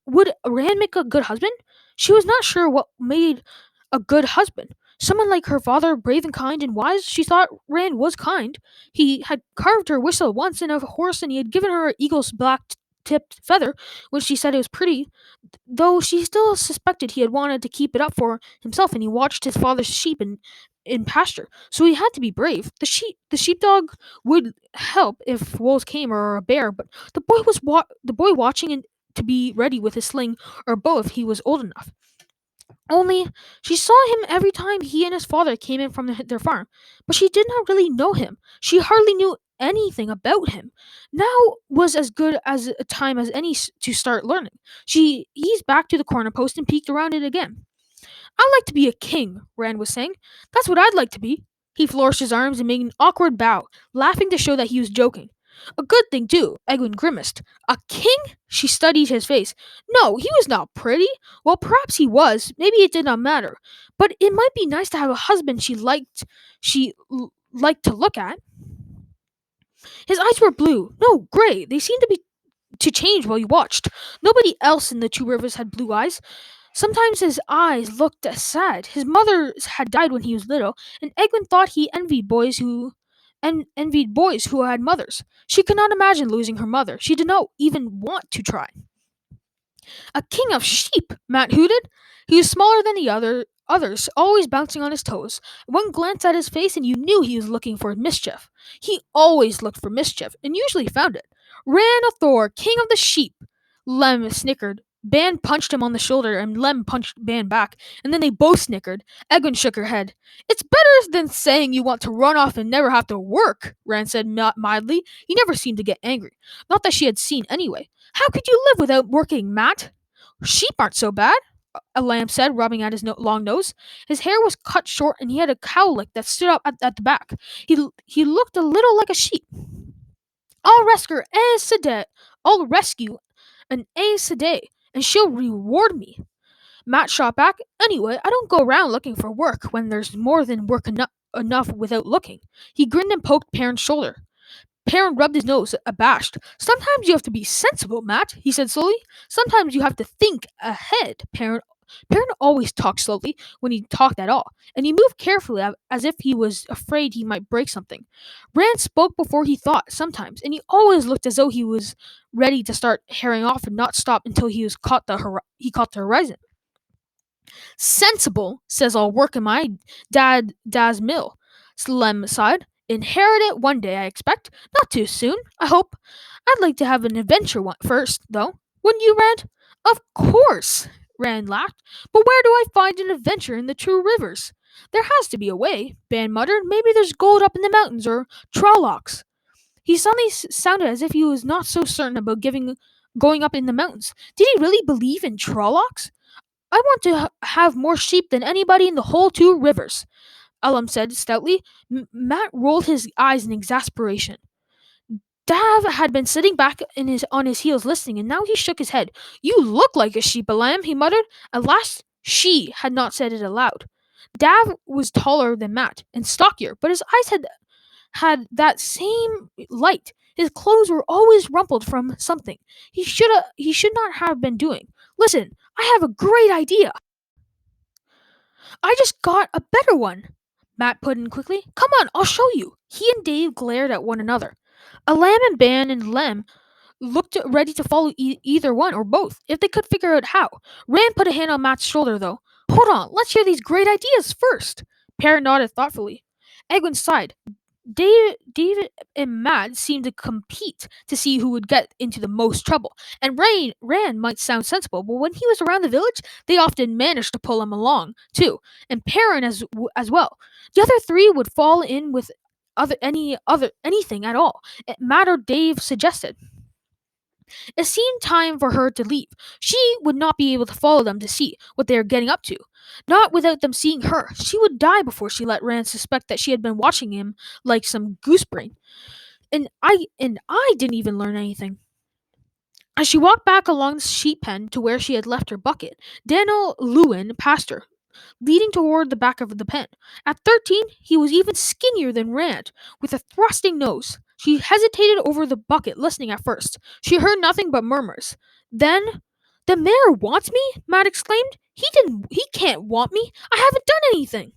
would Rand make a good husband? She was not sure what made a good husband. Someone like her father, brave and kind and wise. She thought Rand was kind. He had carved her whistle once in a horse, and he had given her an eagle's black tipped feather when she said it was pretty, though she still suspected he had wanted to keep it up for himself, and he watched his father's sheep in pasture. So he had to be brave. The sheepdog would help if wolves came or a bear, but the boy watching and to be ready with his sling or bow if he was old enough. Only she saw him every time he and his father came in from their farm, but she did not really know him. She hardly knew anything about him. Now was as good as a time as any to start learning. She eased back to the corner post and peeked around it again. I'd like to be a king, Rand was saying. That's what I'd like to be. He flourished his arms and made an awkward bow, laughing to show that he was joking. A good thing, too, Egwene grimaced. A king? She studied his face. No, he was not pretty. Well, perhaps he was. Maybe it did not matter. But it might be nice to have a husband she liked to look at. His eyes were blue. No, gray. They seemed to change while you watched. Nobody else in the Two Rivers had blue eyes. Sometimes his eyes looked sad. His mother had died when he was little, and Egwin thought he envied boys who had mothers. She could not imagine losing her mother. She did not even want to try. A king of sheep, Matt hooted. He was smaller than the others, always bouncing on his toes. One glance at his face and you knew he was looking for mischief. He always looked for mischief, and usually found it. Ran a Thor, king of the sheep. Lem snickered. Ban punched him on the shoulder, and Lem punched Ban back, and then they both snickered. Egwin shook her head. It's better than saying you want to run off and never have to work, Rand said mildly. He never seemed to get angry. Not that she had seen anyway. How could you live without working, Matt? Sheep aren't so bad, a lamb said, rubbing at his long nose. His hair was cut short, and he had a cowlick that stood up at the back. He looked a little like a sheep. I'll rescue Aes Sedai. I'll rescue an Aes Sedai, and she'll reward me. Matt shot back. Anyway, I don't go around looking for work when there's more than work enough without looking. He grinned and poked Perrin's shoulder. Perrin rubbed his nose, abashed. Sometimes you have to be sensible, Matt, he said slowly. Sometimes you have to think ahead, Perrin. Perrin always talked slowly, when he talked at all, and he moved carefully as if he was afraid he might break something. Rand spoke before he thought, sometimes, and he always looked as though he was ready to start herring off and not stop until he caught the horizon. Sensible, says I'll work in my dad's mill. Slem sighed. Inherit it one day, I expect. Not too soon, I hope. I'd like to have an adventure first, though. Wouldn't you, Rand? Of course, Rand laughed. But where do I find an adventure in the Two Rivers? There has to be a way, Ban muttered. Maybe there's gold up in the mountains or Trollocs. He suddenly sounded as if he was not so certain about going up in the mountains. Did he really believe in Trollocs? I want to have more sheep than anybody in the whole Two Rivers, Elam said stoutly. Matt rolled his eyes in exasperation. Dav had been sitting back on his heels listening, and now he shook his head. You look like a sheep, Elam, he muttered. At last, she had not said it aloud. Dav was taller than Matt, and stockier, but his eyes had that same light. His clothes were always rumpled from something he should not have been doing. Listen, I have a great idea. I just got a better one, Matt put in quickly. Come on, I'll show you. He and Dave glared at one another. Elam and Ban and Lem looked ready to follow either one or both, if they could figure out how. Rand put a hand on Matt's shoulder, though. Hold on, let's hear these great ideas first. Perrin nodded thoughtfully. Egwin sighed. David and Matt seemed to compete to see who would get into the most trouble. And Rand might sound sensible, but when he was around the village, they often managed to pull him along, too. And Perrin as well. The other three would fall in with anything at all. Matt or Dave suggested. It seemed time for her to leave. She would not be able to follow them to see what they were getting up to. Not without them seeing her. She would die before she let Rand suspect that she had been watching him like some goosebrain. And I didn't even learn anything. As she walked back along the sheep pen to where she had left her bucket, Daniel Lewin passed her, leading toward the back of the pen. At 13, he was even skinnier than Rand, with a thrusting nose. She hesitated over the bucket, listening at first. She heard nothing but murmurs. Then, "The mayor wants me?" Matt exclaimed. He can't want me. I haven't done anything."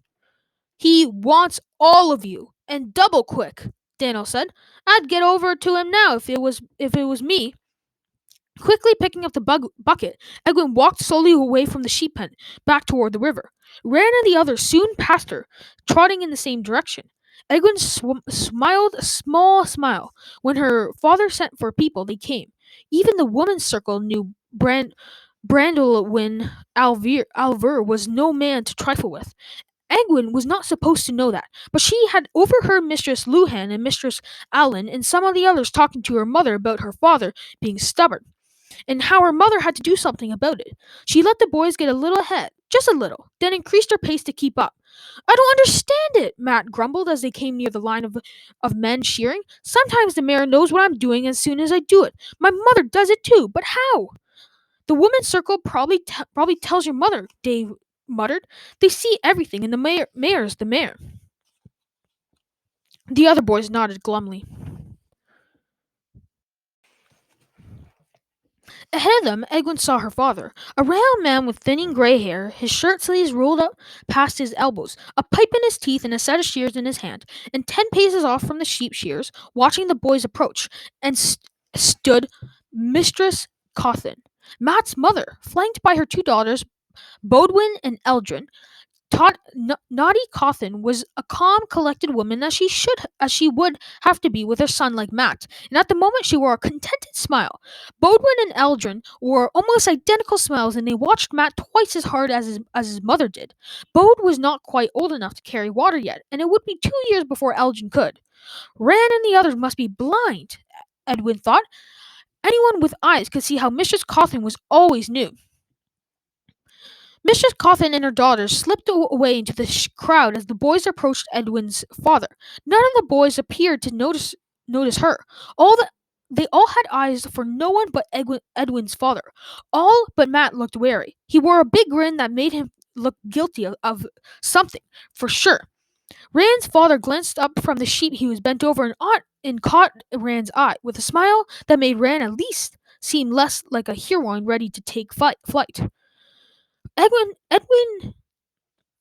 "He wants all of you, and double quick," Daniel said. "I'd get over to him now if it was me." Quickly picking up the bucket, Edwin walked slowly away from the sheep pen, back toward the river. Ran and the others soon passed her, trotting in the same direction. Edwin smiled a small smile. When her father sent for people, they came. Even the women's circle knew Brandolwyn Alver was no man to trifle with. Egwin was not supposed to know that, but she had overheard Mistress Luhan and Mistress Allen and some of the others talking to her mother about her father being stubborn and how her mother had to do something about it. She let the boys get a little ahead, just a little, then increased her pace to keep up. "I don't understand it," Matt grumbled as they came near the line of men shearing. "Sometimes the mare knows what I'm doing as soon as I do it. My mother does it too, but how?" "The women's circle probably tells your mother," Dave muttered. "They see everything, and the mayor's the mayor." The other boys nodded glumly. Ahead of them, Egwin saw her father, a round man with thinning gray hair, his shirt sleeves rolled up past his elbows, a pipe in his teeth, and a set of shears in his hand. And 10 paces off from the sheep shears, watching the boys approach, and stood Mistress Coffin, Matt's mother, flanked by her two daughters, Bodwin and Eldrin. Naughty Cawthon was a calm, collected woman as she would have to be with her son like Matt, and at the moment she wore a contented smile. Bodwin and Eldrin wore almost identical smiles, and they watched Matt twice as hard as his mother did. Bode was not quite old enough to carry water yet, and it would be 2 years before Eldrin could. Ran and the others must be blind, Edwin thought. Anyone with eyes could see how Mistress Cawthon was always new. Mistress Coffin and her daughters slipped away into the crowd as the boys approached Edwin's father. None of the boys appeared to notice her. They all had eyes for no one but Edwin's father. All but Matt looked wary. He wore a big grin that made him look guilty of something, for sure. Rand's father glanced up from the sheep he was bent over and caught Rand's eye with a smile that made Rand at least seem less like a heroine ready to take flight. Edwin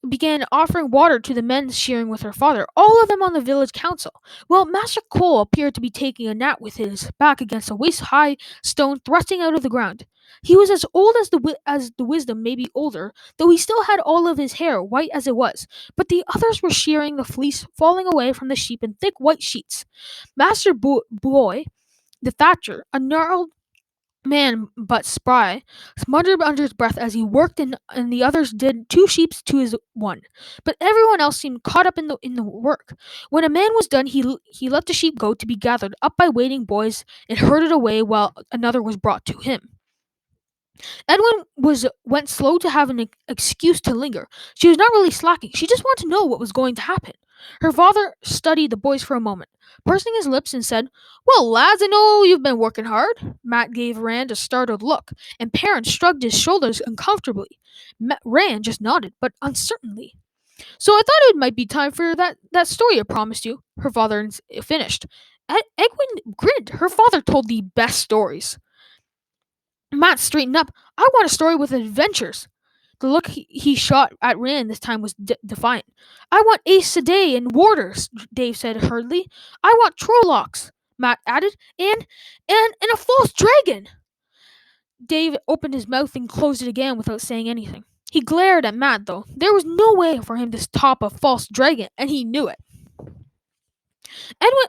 began offering water to the men shearing with her father, all of them on the village council, while Master Cole appeared to be taking a nap with his back against a waist-high stone thrusting out of the ground. He was as old as the wisdom, maybe older, though he still had all of his hair, white as it was. But the others were shearing the fleece falling away from the sheep in thick white sheets. Master Boy, the thatcher, a gnarled man but spry, muttered under his breath as he worked, and the others did 2 sheep to his one. But everyone else seemed caught up in the work. When a man was done, he let the sheep go to be gathered up by waiting boys and herded away while another was brought to him. Edwin went slow to have an excuse to linger. She was not really slacking. She just wanted to know what was going to happen. Her father studied the boys for a moment, pursing his lips, and said, "Well, lads, I know you've been working hard." Matt gave Rand a startled look, and Perrin shrugged his shoulders uncomfortably. Rand just nodded, but uncertainly. "So I thought it might be time for that story I promised you," her father finished. Egwin grinned. Her father told the best stories. Matt straightened up. "I want a story with adventures." The look he shot at Rand this time was defiant. "I want Aes Sedai and warders," Dave said hurriedly. "I want Trollocs," Matt added, and a false dragon." Dave opened his mouth and closed it again without saying anything. He glared at Matt, though. There was no way for him to top a false dragon, and he knew it.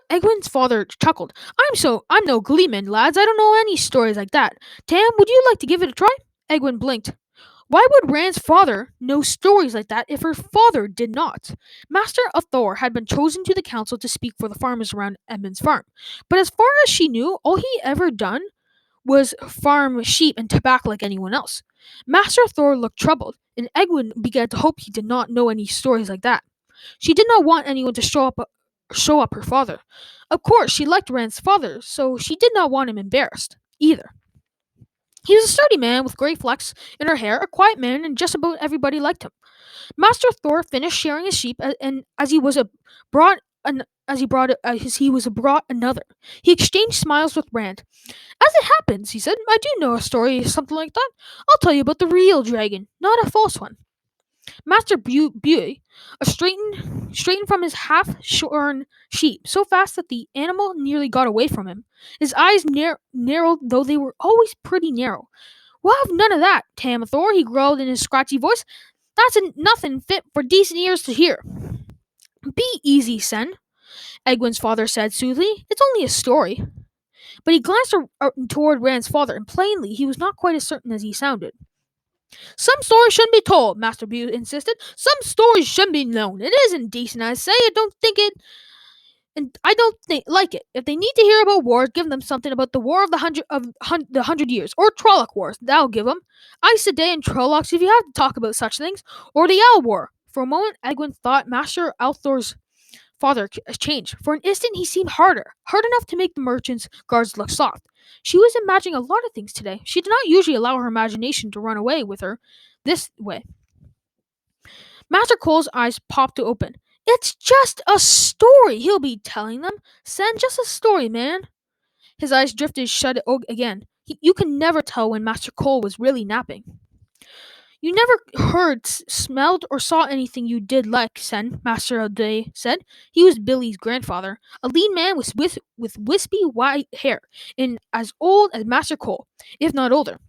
Egwin's father chuckled. I'm no gleeman, lads. I don't know any stories like that. Tam, would you like to give it a try?" Egwin blinked. Why would Rand's father know stories like that if her father did not? Master Thor had been chosen to the council to speak for the farmers around Edmund's farm, but as far as she knew, all he ever done was farm sheep and tobacco like anyone else. Master Thor looked troubled, and Egwin began to hope he did not know any stories like that. She did not want anyone to show up her father. Of course, she liked Rand's father, so she did not want him embarrassed either. He was a sturdy man with gray flecks in her hair, a quiet man, and just about everybody liked him. Master Thor finished shearing his sheep, and as he was a brought an as he was brought another. He exchanged smiles with Rand. As it happens, he said, I do know a story, something like that. I'll tell you about the real dragon, not a false one. Master Buey straightened from his half-shorn sheep so fast that the animal nearly got away from him. His eyes narrowed, though they were always pretty narrow. We'll have none of that, Tamathor, he growled in his scratchy voice. That's nothing fit for decent ears to hear. Be easy, Sen, Egwin's father said soothingly. It's only a story. But he glanced toward Rand's father, and plainly he was not quite as certain as he sounded. Some stories shouldn't be told, Master Bew insisted. Some stories shouldn't be known. It isn't decent, I say. I don't think like it. If they need to hear about wars, give them something about the War of the 100 Years, or Trolloc Wars. That'll give them. Aes Sedai and Trollocs, if you have to talk about such things, or the Owl War. For a moment, Egwin thought Master Althor's father changed. For an instant, he seemed hard enough to make the merchant's guards look soft. She was imagining a lot of things today. She did not usually allow her imagination to run away with her this way. Master Cole's eyes popped to open. It's just a story he'll be telling them. Send just a story, man. His eyes drifted shut again. You can never tell when Master Cole was really napping. You never heard, smelled, or saw anything you did like, Sen, Master O'Day said. He was Billy's grandfather, a lean man with wispy white hair, and as old as Master Cole, if not older.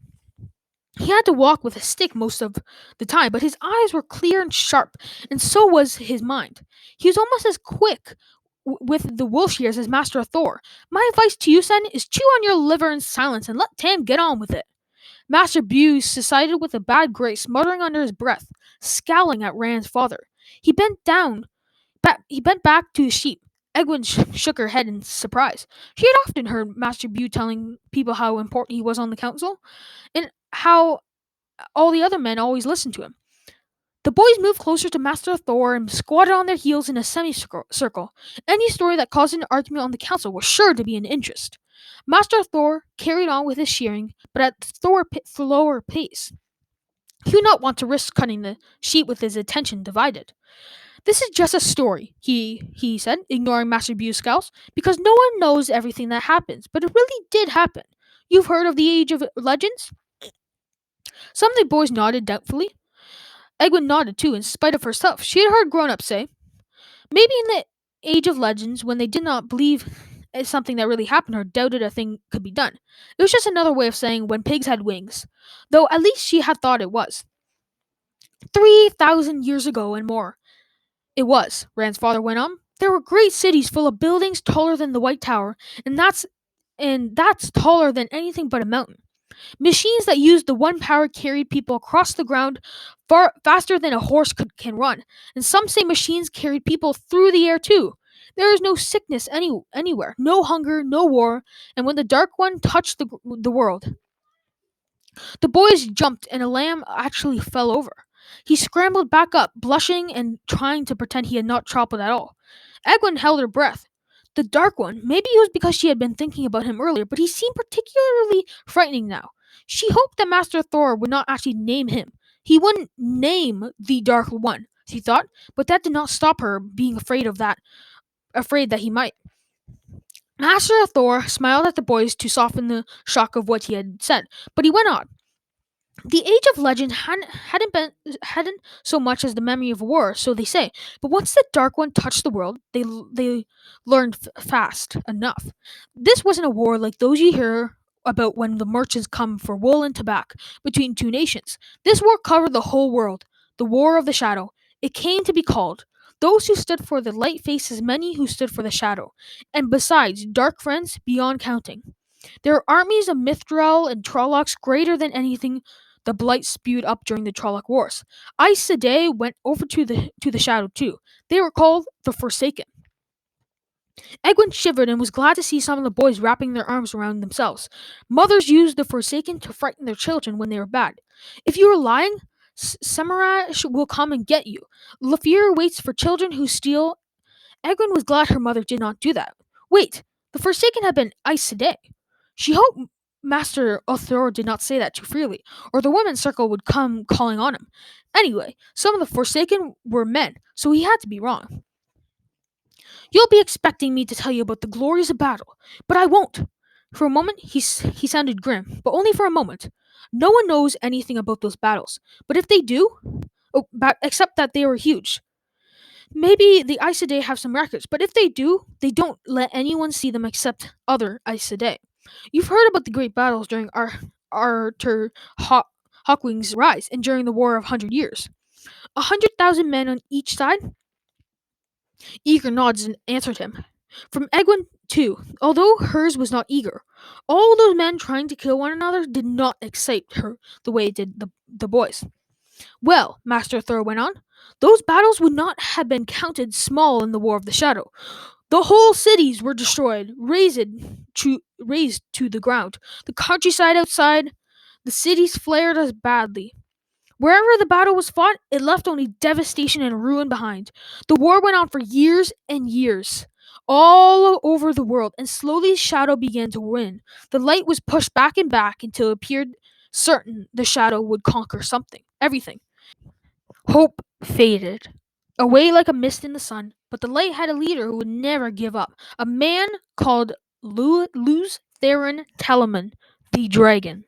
He had to walk with a stick most of the time, but his eyes were clear and sharp, and so was his mind. He was almost as quick with the wool shears as Master Thor. My advice to you, Sen, is chew on your liver in silence and let Tam get on with it. Master Buse sided with a bad grace, muttering under his breath, scowling at Rand's father. He bent back to his sheep. Egwin shook her head in surprise. She had often heard Master Buse telling people how important he was on the council, and how all the other men always listened to him. The boys moved closer to Master Thor and squatted on their heels in a semicircle. Any story that caused an argument on the council was sure to be an interest. Master Thor carried on with his shearing, but at slower pace. He would not want to risk cutting the sheep with his attention divided. This is just a story, he said, ignoring Master Bue's scowls, because no one knows everything that happens, but it really did happen. You've heard of the Age of Legends? Some of the boys nodded doubtfully. Egwin nodded too, in spite of herself. She had heard grown-ups say, maybe in the Age of Legends, when they did not believe something that really happened or doubted a thing could be done. It was just another way of saying when pigs had wings, though at least she had thought it was. 3,000 years ago and more. It was, Rand's father went on. There were great cities full of buildings taller than the White Tower, and that's taller than anything but a mountain. Machines that used the one power carried people across the ground far faster than a horse can run, and some say machines carried people through the air too. There is no sickness anywhere, no hunger, no war, and when the Dark One touched the world, the boys jumped and a lamb actually fell over. He scrambled back up, blushing and trying to pretend he had not toppled at all. Egwin held her breath. The Dark One, maybe it was because she had been thinking about him earlier, but he seemed particularly frightening now. She hoped that Master Thor would not actually name him. He wouldn't name the Dark One, she thought, but that did not stop her being afraid that he might. Master Thor smiled at the boys to soften the shock of what he had said, but he went on. The Age of Legend hadn't so much as the memory of war, so they say. But once the Dark One touched the world, they learned fast enough. This wasn't a war like those you hear about when the merchants come for wool and tobacco between two nations. This war covered the whole world, the War of the Shadow. It came to be called. Those who stood for the light faced as many who stood for the shadow, and besides, dark friends beyond counting. There are armies of Mithril and Trollocs greater than anything the blight spewed up during the Trolloc Wars. Aes Sedai went over to the shadow too. They were called the Forsaken. Egwin shivered and was glad to see some of the boys wrapping their arms around themselves. Mothers used the Forsaken to frighten their children when they were bad. If you are lying, Samarash will come and get you. Lafir waits for children who steal. Egwin was glad her mother did not do that. Wait, the Forsaken had been Aes Sedai. She hoped Master Othor did not say that too freely, or the women's circle would come calling on him. Anyway, some of the Forsaken were men, so he had to be wrong. You'll be expecting me to tell you about the glories of battle, but I won't. For a moment, he sounded grim, but only for a moment. No one knows anything about those battles, but if they do, except that they were huge. Maybe the Aes Sedai have some records, but if they do, they don't let anyone see them except other Aes Sedai. You've heard about the great battles during Arthur Hawkwing's rise and during the War of 100 Years. 100,000 men on each side? Eager nods and answered him. From Egwin, too, although hers was not eager. All those men trying to kill one another did not excite her the way it did the boys. Well, Master Thor went on, those battles would not have been counted small in the War of the Shadow. The whole cities were destroyed, razed to the ground. The countryside outside the cities flared as badly. Wherever the battle was fought, it left only devastation and ruin behind. The war went on for years and years, all over the world, and slowly shadow began to win. The light was pushed back and back until it appeared certain the shadow would conquer everything. Hope faded away like a mist in the sun, but the light had a leader who would never give up. A man called Luz Theron Telemann, the Dragon.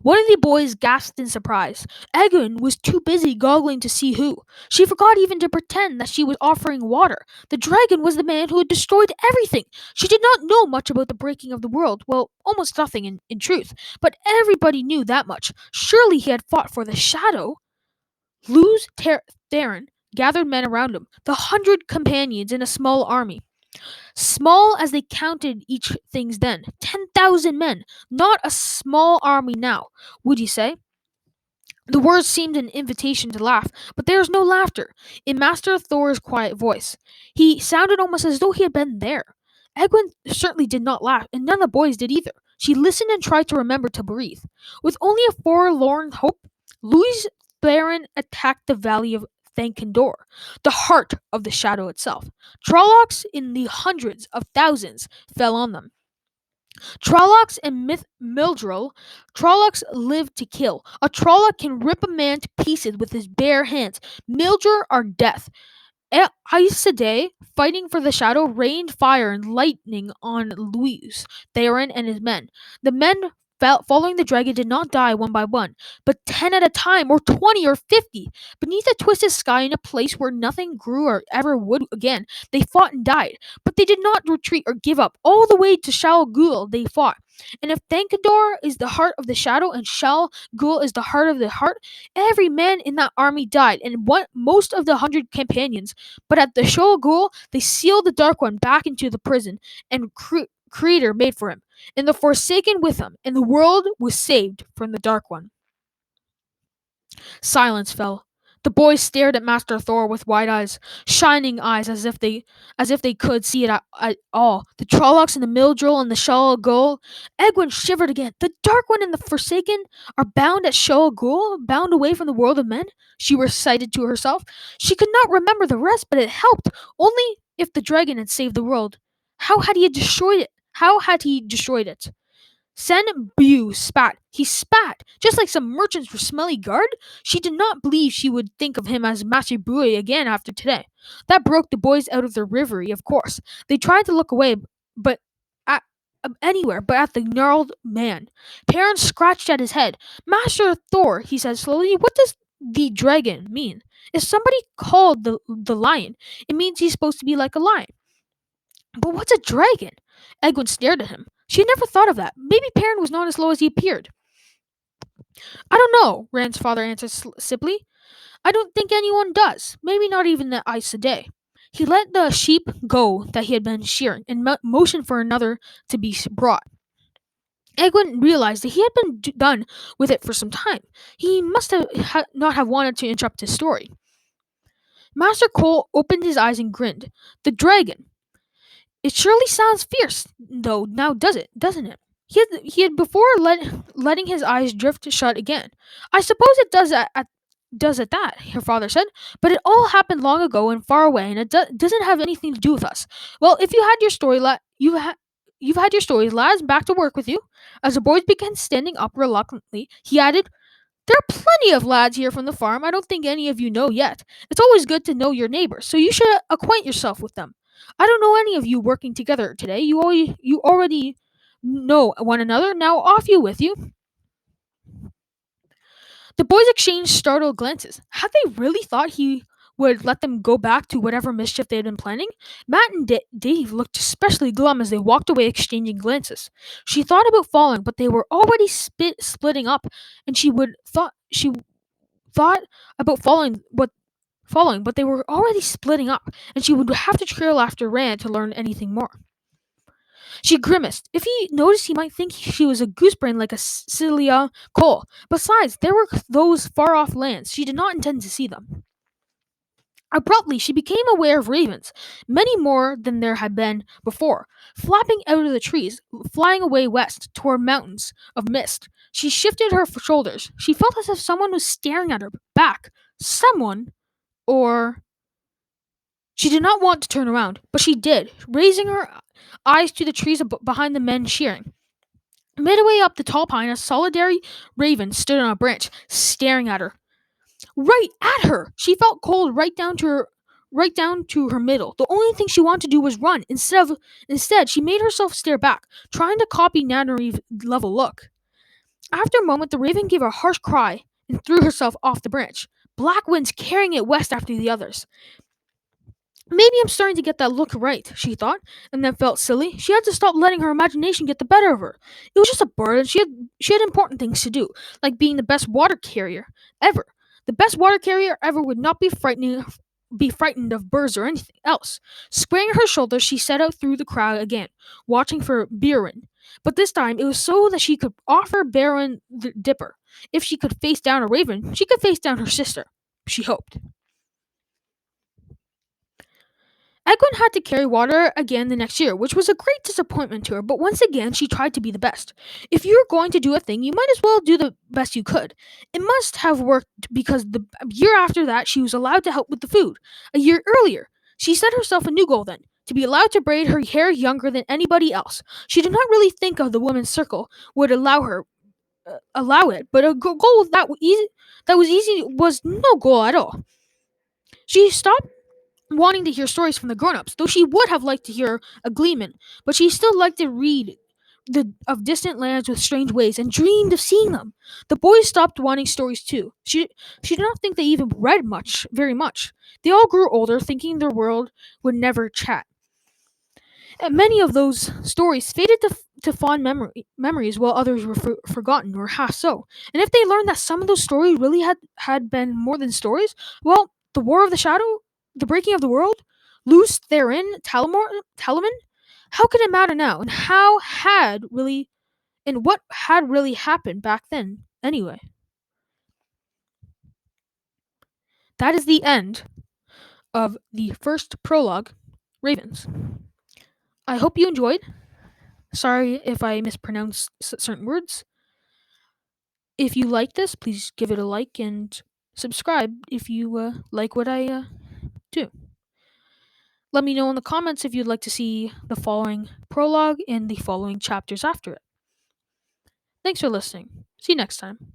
One of the boys gasped in surprise. Egwin was too busy goggling to see who. She forgot even to pretend that she was offering water. The dragon was the man who had destroyed everything. She did not know much about the breaking of the world. Well, almost nothing in truth. But everybody knew that much. Surely he had fought for the shadow. Luz Theron gathered men around him, the 100 companions in a small army. Small as they counted each things then. 10,000 men. Not a small army now, would you say? The words seemed an invitation to laugh, but there was no laughter in Master Thor's quiet voice. He sounded almost as though he had been there. Egwin certainly did not laugh, and none of the boys did either. She listened and tried to remember to breathe. With only a forlorn hope, Louis Theron attacked the valley of Thankendor, the heart of the shadow itself. Trollocs in the hundreds of thousands fell on them. Trollocs and Mildril. Trollocs live to kill. A Trolloc can rip a man to pieces with his bare hands. Mildril are death. Aes Sedai, fighting for the shadow, rained fire and lightning on Louis, Theron, and his men. The men following the dragon did not die one by one, but 10 at a time, or 20 or 50. Beneath a twisted sky in a place where nothing grew or ever would again, they fought and died. But they did not retreat or give up. All the way to Shal Ghul they fought. And if Thankendor is the heart of the shadow and Shal Ghul is the heart of the heart, every man in that army died, and most of the 100 companions. But at the Shal Ghul, they sealed the Dark One back into the prison, and Creator made for him, and the Forsaken with him, and the world was saved from the Dark One. Silence fell. The boys stared at Master Thor with wide eyes, shining eyes, as if they could see it at all. The Trollocs and the Mildril and the Shal Ghul. Egwin shivered again. The Dark One and the Forsaken are bound at Shal Ghul, bound away from the world of men. She recited to herself. She could not remember the rest, but it helped. Only if the dragon had saved the world. How had he destroyed it? Sen Bu spat. He spat, just like some merchants for smelly guard. She did not believe she would think of him as Master Bui again after today. That broke the boys out of their reverie, of course. They tried to look away, but anywhere but at the gnarled man. Perrin scratched at his head. Master Thor, he said slowly, what does the dragon mean? If somebody called the lion, it means he's supposed to be like a lion. But what's a dragon? Egwin stared at him. She had never thought of that. Maybe Perrin was not as low as he appeared. I don't know, Rand's father answered simply. I don't think anyone does. Maybe not even the Aes Sedai. He let the sheep go that he had been shearing and motioned for another to be brought. Egwin realized that he had been done with it for some time. He must not have wanted to interrupt his story. Master Cole opened his eyes and grinned. The dragon. It surely sounds fierce, though, now doesn't it? He had before letting his eyes drift shut again. I suppose it does at that, her father said, but it all happened long ago and far away, and it doesn't have anything to do with us. Well, if you had your story, you've had your stories, lads. Back to work with you. As the boys began standing up reluctantly, he added, there are plenty of lads here from the farm I don't think any of you know yet. It's always good to know your neighbors, so you should acquaint yourself with them. I don't know any of you working together today. You already know one another. Now off you with you. The boys exchanged startled glances. Had they really thought he would let them go back to whatever mischief they had been planning? Matt and Dave looked especially glum as they walked away exchanging glances. She thought about falling, but they were already splitting up, and she thought about falling, but they were already splitting up, and she would have to trail after Rand to learn anything more. She grimaced. If he noticed, he might think she was a goosebrain like a Celia Cole. Besides, there were those far-off lands. She did not intend to see them. Abruptly, she became aware of ravens, many more than there had been before, flapping out of the trees, flying away west toward mountains of mist. She shifted her shoulders. She felt as if someone was staring at her back. Someone, or she did not want to turn around, but she did, raising her eyes to the trees behind the men cheering. Midway up the tall pine, a solitary raven stood on a branch, staring at her. Right at her! She felt cold right down to her middle. The only thing she wanted to do was run. Instead, she made herself stare back, trying to copy Nanareve's level look. After a moment, the raven gave a harsh cry and threw herself off the branch, black winds carrying it west after the others. Maybe I'm starting to get that look right, she thought, and then felt silly. She had to stop letting her imagination get the better of her. It was just a bird, and she had important things to do, like being the best water carrier ever. The best water carrier ever would not be frightened of birds or anything else. Squaring her shoulders, she set out through the crowd again, watching for Birin. But this time, it was so that she could offer Baron the Dipper. If she could face down a raven, she could face down her sister. She hoped. Egwin had to carry water again the next year, which was a great disappointment to her, but once again she tried to be the best. If you were going to do a thing, you might as well do the best you could. It must have worked because the year after that she was allowed to help with the food. A year earlier, she set herself a new goal then, to be allowed to braid her hair younger than anybody else. She did not really think of the women's circle would allow it, but a goal that was easy was no goal at all. She stopped wanting to hear stories from the grown-ups, though she would have liked to hear a gleeman, but she still liked to read of distant lands with strange ways and dreamed of seeing them. The boys stopped wanting stories too. She did not think they even read very much. They all grew older, thinking their world would never chat. And many of those stories faded to fond memories, while others were forgotten or half so. And if they learned that some of those stories really had been more than stories, well, the War of the Shadow, the breaking of the world, loose therein, Talaman, how could it matter now? And what had really happened back then anyway? That is the end of the first prologue, Ravens. I hope you enjoyed. Sorry if I mispronounced certain words. If you like this, please give it a like and subscribe if you like what I do. Let me know in the comments if you'd like to see the following prologue and the following chapters after it. Thanks for listening. See you next time.